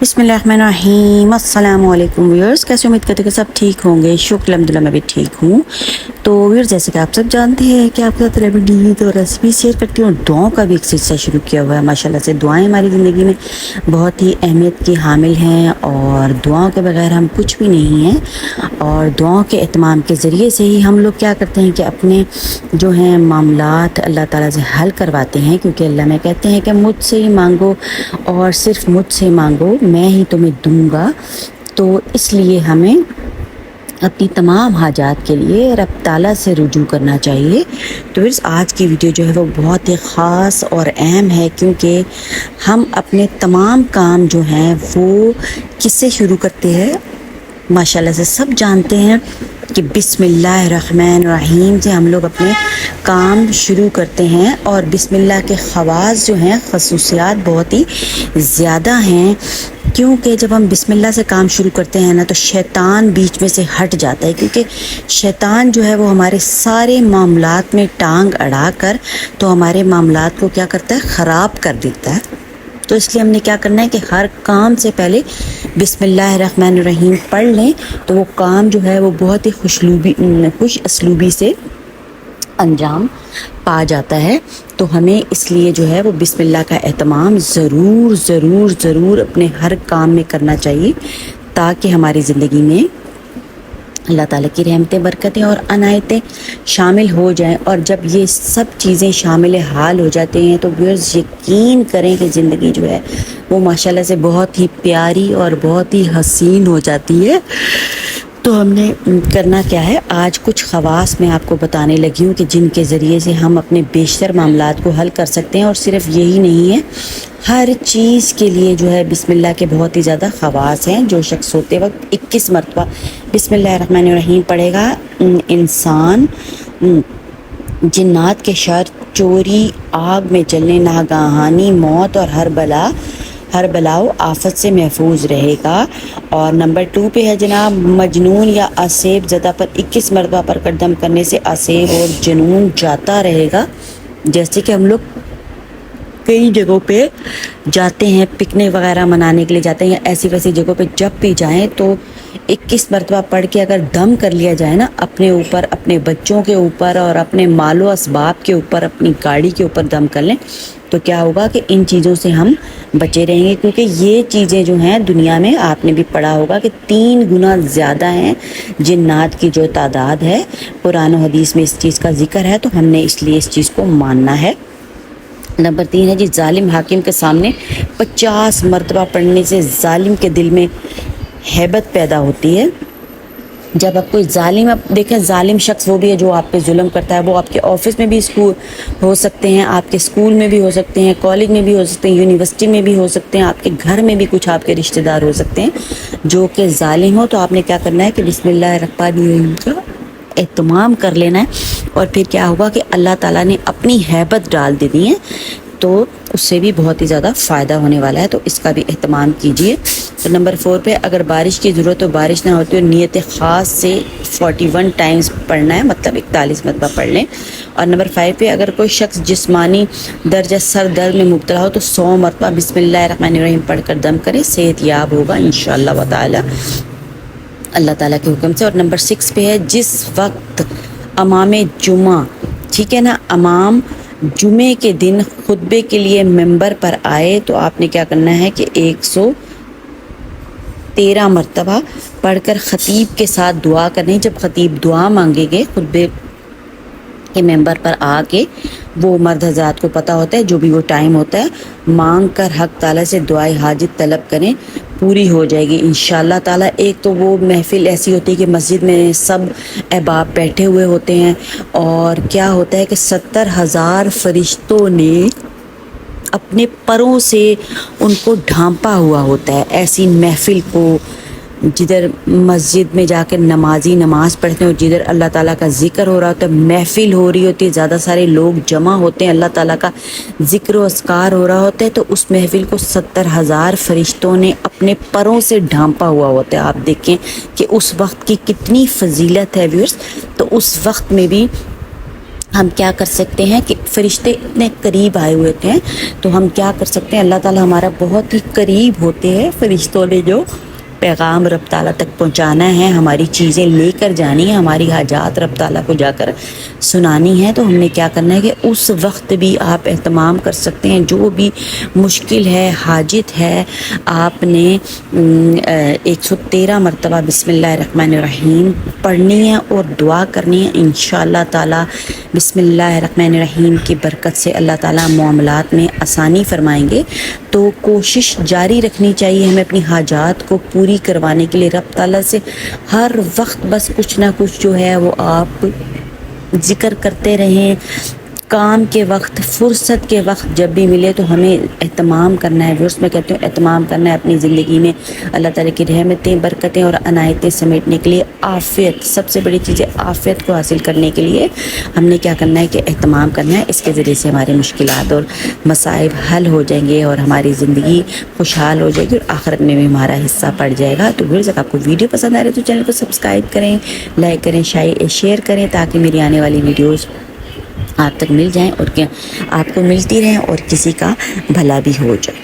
बिस्मिल्लाहिर्रहमानिर्रहीम। अस्सलाम वालेकुम व्यूअर्स, कैसे उम्मीद करते हैं कि सब ठीक होंगे। शुक्र अल्हम्दुलिल्लाह मैं भी ठीक हूँ। तो व्यूअर्स, जैसे कि आप सब जानते हैं कि आपके साथ रेमेडीज और रेसिपी शेयर करती हूँ। दुआओं का भी एक सिलसिला शुरू किया हुआ है। माशाल्लाह से दुआएं हमारी ज़िंदगी में बहुत ही अहमियत की हामिल हैं और दुआओं के बगैर हम कुछ भी नहीं हैं। और दुआओं के एहतमाम के ज़रिए से ही हम लोग क्या करते हैं कि अपने जो हैं मामलात अल्लाह ताला से हल करवाते हैं, क्योंकि अल्लाह में कहते हैं कि मुझसे ही मांगो और सिर्फ मुझसे मांगो, मैं ही तुम्हें दूंगा। तो इसलिए हमें अपनी तमाम हाजात के लिए रब ताला से रुजू करना चाहिए। तो फिर आज की वीडियो जो है वो बहुत ही ख़ास और अहम है, क्योंकि हम अपने तमाम काम जो हैं वो किससे शुरू करते हैं। माशाल्लाह से सब जानते हैं कि बिस्मिल्लाहिर्रहमानिर्रहीम से हम लोग अपने काम शुरू करते हैं। और बिस्मिल्लाह के ख़वास जो हैं, खसूसियात बहुत ही ज़्यादा हैं, क्योंकि जब हम बिस्मिल्लाह से काम शुरू करते हैं ना तो शैतान बीच में से हट जाता है। क्योंकि शैतान जो है वो हमारे सारे मामलात में टांग अड़ा कर तो हमारे मामलात को क्या करता है, ख़राब कर देता है। तो इसलिए हमने क्या करना है कि हर काम से पहले बिस्मिल्लाहिर्रहमानिर्रहीम पढ़ लें, तो वो काम जो है वो बहुत ही खुश असलूबी से अंजाम पा जाता है। तो हमें इसलिए जो है वो बिस्मिल्लाह का एहतमाम ज़रूर ज़रूर ज़रूर अपने हर काम में करना चाहिए, ताकि हमारी ज़िंदगी में अल्लाह ताला की रहमतें, बरकतें और अनायतें शामिल हो जाएं। और जब ये सब चीज़ें शामिल हाल हो जाती हैं तो व्यूअर्स यकीन करें कि ज़िंदगी जो है वो माशाल्लाह से बहुत ही प्यारी और बहुत ही हसीन हो जाती है। तो हमने करना क्या है, आज कुछ ख़वास मैं आपको बताने लगी हूँ कि जिनके ज़रिए से हम अपने बेशतर मामलात को हल कर सकते हैं। और सिर्फ यही नहीं है, हर चीज़ के लिए जो है बिस्मिल्लाह के बहुत ही ज़्यादा ख़वास हैं। जो शख्स सोते वक्त 21 मरतबा बिस्मिल्लाहिर्रहमानिर्रहीम पढ़ेगा, इंसान जिन्नात के शर, चोरी, आग में जलने, नागाहानी मौत और हर बलाओ आफत से महफूज रहेगा। और नंबर 2 पे है जनाब, मजनून या असेब ज़दा पर 21 मरतबा पर कदम करने से असेब और जुनून जाता रहेगा। जैसे कि हम लोग कई जगहों पे जाते हैं, पिकनिक वगैरह मनाने के लिए जाते हैं, या ऐसी वैसी जगहों पे जब भी जाएं तो 21 मरतबा पढ़ के अगर दम कर लिया जाए ना, अपने ऊपर, अपने बच्चों के ऊपर और अपने मालो असबाब के ऊपर, अपनी गाड़ी के ऊपर दम कर लें, तो क्या होगा कि इन चीज़ों से हम बचे रहेंगे। क्योंकि ये चीज़ें जो हैं दुनिया में, आपने भी पढ़ा होगा कि 3 गुना ज़्यादा हैं जिन्नात की जो तादाद है। कुरान और हदीस में इस चीज़ का जिक्र है, तो हमने इसलिए इस चीज़ को मानना है। नंबर 3 है जी, जालिम हाकिम के सामने 50 मरतबा पढ़ने से जालिम के दिल में हैबत पैदा होती है। जब आप कोई जालिम, आप देखें जालिम शख्स वो भी है जो आप पे जुल्म करता है। वो आपके ऑफिस में भी स्कूल हो सकते हैं, आपके स्कूल में भी हो सकते हैं, कॉलेज में भी हो सकते हैं, यूनिवर्सिटी में भी हो सकते हैं, आपके घर में भी कुछ आपके रिश्तेदार हो सकते हैं जो कि जालिम हो। तो आपने क्या करना है कि बिस्मिल्लाहिर्रहमानिर्रहीम का एहतमाम कर लेना है। और फिर क्या होगा कि अल्लाह ताला ने अपनी हैबत डाल दी है, तो उससे भी बहुत ही ज़्यादा फ़ायदा होने वाला है। तो इसका भी एहतमाम कीजिए। तो नंबर 4 पे, अगर बारिश की ज़रूरत हो, बारिश ना होती हो, नियत ख़ास से 41 टाइम्स पढ़ना है, मतलब 41 मरतबा पढ़ लें। और नंबर 5 पे, अगर कोई शख्स जिस्मानी दर्द या सर दर्द में मुब्तला हो तो 100 मरतबा बिस्मिल्लाहिर्रहमानिर्रहीम पढ़ कर दम करे, सेहतयाब होगा इंशाअल्लाह व ताला अल्लाह ताला के हुक्म से। और नंबर 6 पे है, जिस वक्त अमाम जुमा, ठीक है ना, अमाम जुमे के दिन खुतबे के लिए मेंबर पर आए, तो आपने क्या करना है कि 113 मरतबा पढ़कर ख़तीब के साथ दुआ करनी। जब ख़तीब दुआ मांगेंगे खुतबे के मेंबर पर आके, वो मर्द हज़रात को पता होता है, जो भी वो टाइम होता है, मांग कर हक़ ताला से दुआए हाजित तलब करें, पूरी हो जाएगी इंशाअल्लाह ताला। एक तो वो महफिल ऐसी होती है कि मस्जिद में सब अहबाब बैठे हुए होते हैं, और क्या होता है कि 70,000 फरिश्तों ने अपने परों से उनको ढांपा हुआ होता है। ऐसी महफिल को, जिधर मस्जिद में जाकर नमाजी नमाज़ पढ़ते हैं और जिधर अल्लाह ताला का ज़िक्र हो रहा होता है, महफिल हो रही होती है, ज़्यादा सारे लोग जमा होते हैं, अल्लाह ताला का ज़िक्र व अस्कार हो रहा होता है, तो उस महफिल को 70,000 फरिश्तों ने अपने परों से ढांपा हुआ होता है। आप देखें कि उस वक्त की कितनी फजीलत है व्यूअर्स। तो उस वक्त में भी ہم کیا کر سکتے ہیں کہ فرشتے اتنے قریب آئے ہوئے تھے، تو ہم کیا کر سکتے ہیں، اللہ تعالیٰ ہمارا بہت ہی قریب ہوتے ہیں، فرشتوں نے جو پیغام رب تعالیٰ تک پہنچانا ہے، ہماری چیزیں لے کر جانی ہے، ہماری حاجات رب تعالیٰ کو جا کر سنانی ہے، تو ہم نے کیا کرنا ہے کہ اس وقت بھی آپ اہتمام کر سکتے ہیں، جو بھی مشکل ہے، حاجت ہے، آپ نے 113 مرتبہ بسم اللہ الرحمن الرحیم پڑھنی ہے اور دعا کرنی ہے۔ انشاءاللہ تعالیٰ بسم اللہ الرحمن الرحیم کی برکت سے اللہ تعالیٰ معاملات میں آسانی فرمائیں گے۔ تو کوشش جاری رکھنی چاہیے ہمیں اپنی حاجات کو پوری کروانے کے لیے، رب تعالیٰ سے ہر وقت بس کچھ نہ کچھ جو ہے وہ آپ ذکر کرتے رہیں، کام کے وقت، فرصت کے وقت جب بھی ملے تو ہمیں اہتمام کرنا ہے، میں کہتے ہیں اہتمام کرنا ہے اپنی زندگی میں اللہ تعالیٰ کی رحمتیں، برکتیں اور عنایتیں سمیٹنے کے لیے۔ عافیت، سب سے بڑی چیز ہے عافیت کو حاصل کرنے کے لیے ہم نے کیا کرنا ہے کہ اہتمام کرنا ہے، اس کے ذریعے سے ہمارے مشکلات اور مصائب حل ہو جائیں گے اور ہماری زندگی خوشحال ہو جائے گی اور آخرت میں بھی ہمارا حصہ پڑ جائے گا۔ تو اگر آپ کو ویڈیو پسند آ رہی ہے تو چینل کو سبسکرائب کریں، لائک کریں، شیئر کریں، تاکہ میری آنے والی ویڈیوز آپ تک مل جائیں اور آپ کو ملتی رہیں اور کسی کا بھلا بھی ہو جائے۔